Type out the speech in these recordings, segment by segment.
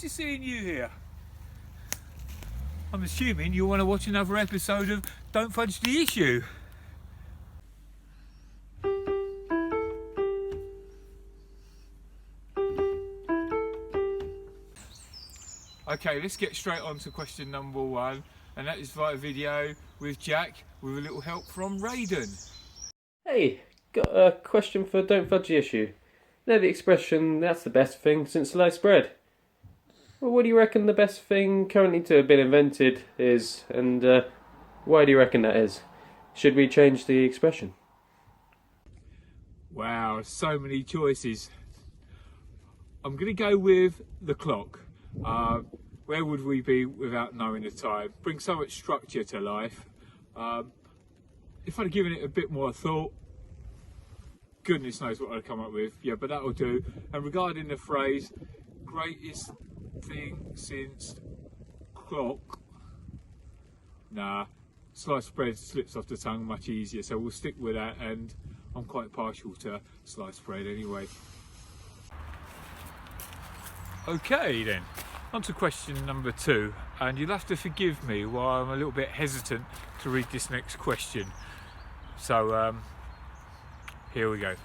Fancy seeing you here. I'm assuming you'll want to watch another episode of Don't Fudge the Issue. Okay, let's get straight on to question number 1, and that is via video with Jack, with a little help from Raiden. Hey, got a question for Don't Fudge the Issue. You know the expression, that's the best thing since sliced bread? Well, what do you reckon the best thing currently to have been invented is, and why do you reckon that is? Should we change the expression? Wow, so many choices. I'm going to go with the clock. Where would we be without knowing the time? Bring so much structure to life. If I'd given it a bit more thought, goodness knows what I'd come up with. Yeah, but that'll do. And regarding the phrase, greatest thing since clock, nah, sliced bread slips off the tongue much easier, so we'll stick with that, and I'm quite partial to sliced bread anyway. Okay then, on to question number 2, and you'll have to forgive me while I'm a little bit hesitant to read this next question. So here we go.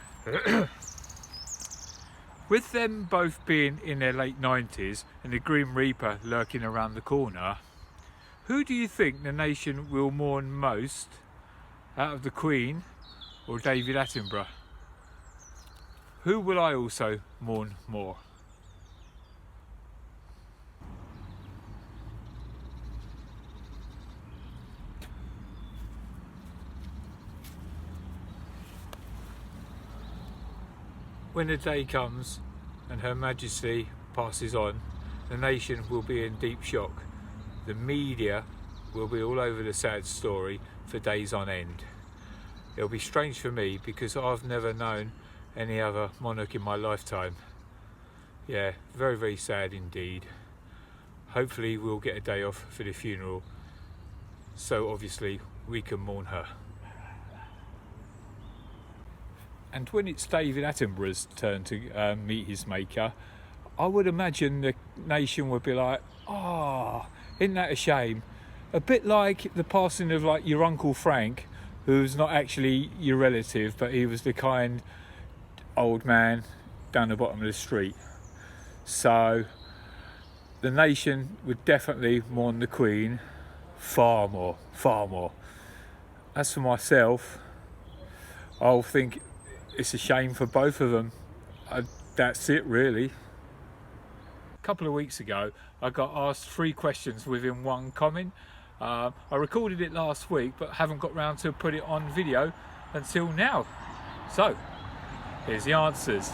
With them both being in their late 90s and the Grim Reaper lurking around the corner, who do you think the nation will mourn most out of the Queen or David Attenburgh? Who will I also mourn more? When the day comes and Her Majesty passes on, the nation will be in deep shock. The media will be all over the sad story for days on end. It'll be strange for me because I've never known any other monarch in my lifetime. Yeah, very, very sad indeed. Hopefully we'll get a day off for the funeral, so obviously we can mourn her. And when it's David Attenborough's turn to meet his maker, I would imagine the nation would be like, "Oh, isn't that a shame?" A bit like the passing of like your Uncle Frank, who's not actually your relative, but he was the kind old man down the bottom of the street. So the nation would definitely mourn the Queen far more, far more. As for myself, I'll think it's a shame for both of them. That's it really. A couple of weeks ago I got asked 3 questions within one comment. I recorded it last week but haven't got round to put it on video until now. So here's the answers.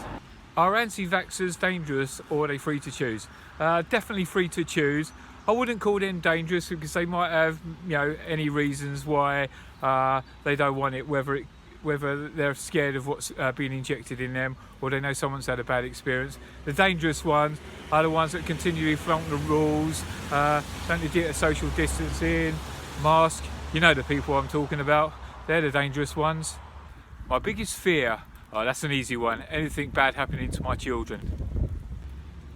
Are anti-vaxxers dangerous or are they free to choose? Definitely free to choose. I wouldn't call them dangerous because they might have, any reasons why they don't want it, whether they're scared of what's being injected in them or they know someone's had a bad experience. The dangerous ones are the ones that continually flaunt the rules, don't adhere to social distancing, mask. You know the people I'm talking about. They're the dangerous ones. My biggest fear, that's an easy one, anything bad happening to my children.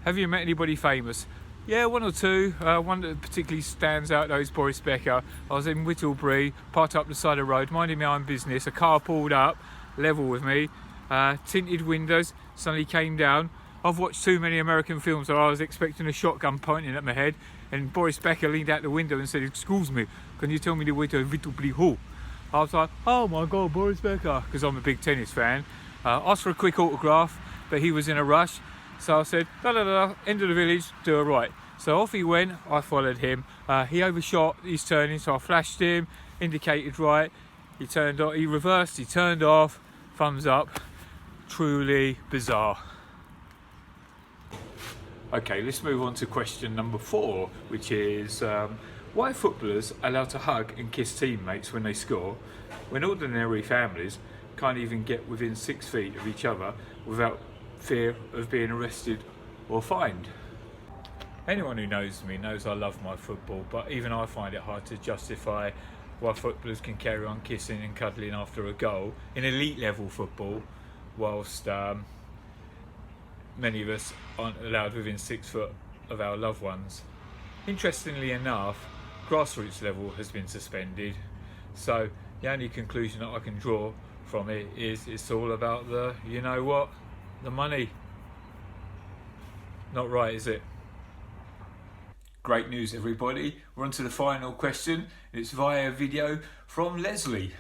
Have you met anybody famous? Yeah, 1 or 2. One that particularly stands out though is Boris Becker. I was in Whittlebury, parked up the side of the road, minding my own business. A car pulled up, level with me, tinted windows, suddenly came down. I've watched too many American films so I was expecting a shotgun pointing at my head, and Boris Becker leaned out the window and said, "Excuse me, can you tell me the way to Whittlebury Hall?" I was like, "Oh my God, Boris Becker," because I'm a big tennis fan. Asked for a quick autograph, but he was in a rush. So I said, end of the village, do a right. So off he went, I followed him. He overshot his turning, so I flashed him, indicated right. He turned off, he reversed, he turned off, thumbs up. Truly bizarre. Okay, let's move on to question number 4, which is why are footballers allowed to hug and kiss teammates when they score, when ordinary families can't even get within 6 feet of each other without fear of being arrested or fined? Anyone who knows me knows I love my football, but even I find it hard to justify why footballers can carry on kissing and cuddling after a goal in elite level football, whilst many of us aren't allowed within 6 foot of our loved ones. Interestingly enough, grassroots level has been suspended, so the only conclusion that I can draw from it is it's all about the, you know what, the money. Not right, is it? Great news, everybody. We're on to the final question. It's via video from Leslie.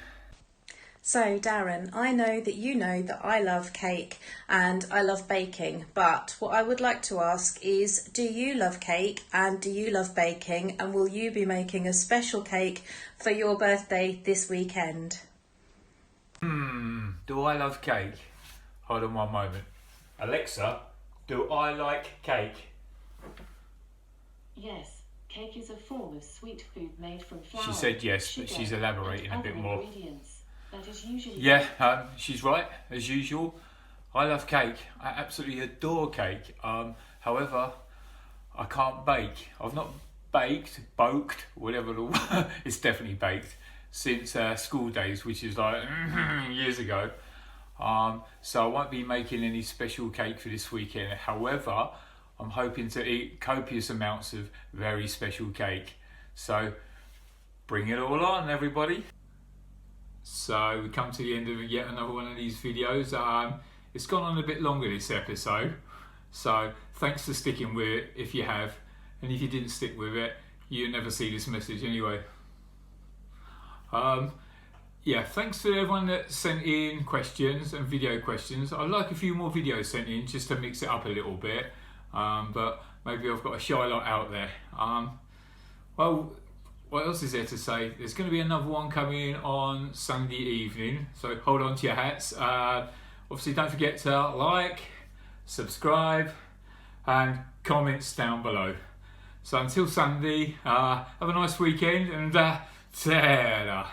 So Darren, I know that I love cake and I love baking, but what I would like to ask is, do you love cake and do you love baking, and will you be making a special cake for your birthday this weekend? Do I love cake? Hold on one moment. Alexa, do I like cake? Yes, cake is a form of sweet food made from flour. She said yes, sugar, but she's elaborating and a bit other more. Ingredients. That is usually Yeah, she's right, as usual. I love cake. I absolutely adore cake. However, I can't bake. I've not baked, whatever it's definitely baked, since school days, which is like years ago. So I won't be making any special cake for this weekend. However, I'm hoping to eat copious amounts of very special cake. So bring it all on, everybody. So we come to the end of yet another one of these videos. It's gone on a bit longer this episode, so thanks for sticking with it if you have, and if you didn't stick with it, you'll never see this message anyway. Yeah, thanks to everyone that sent in questions and video questions. I'd like a few more videos sent in just to mix it up a little bit, but maybe I've got a shy lot out there. Well, what else is there to say? There's going to be another one coming on Sunday evening, so hold on to your hats. Obviously, don't forget to like, subscribe, and comments down below. So until Sunday, have a nice weekend, and ta-da.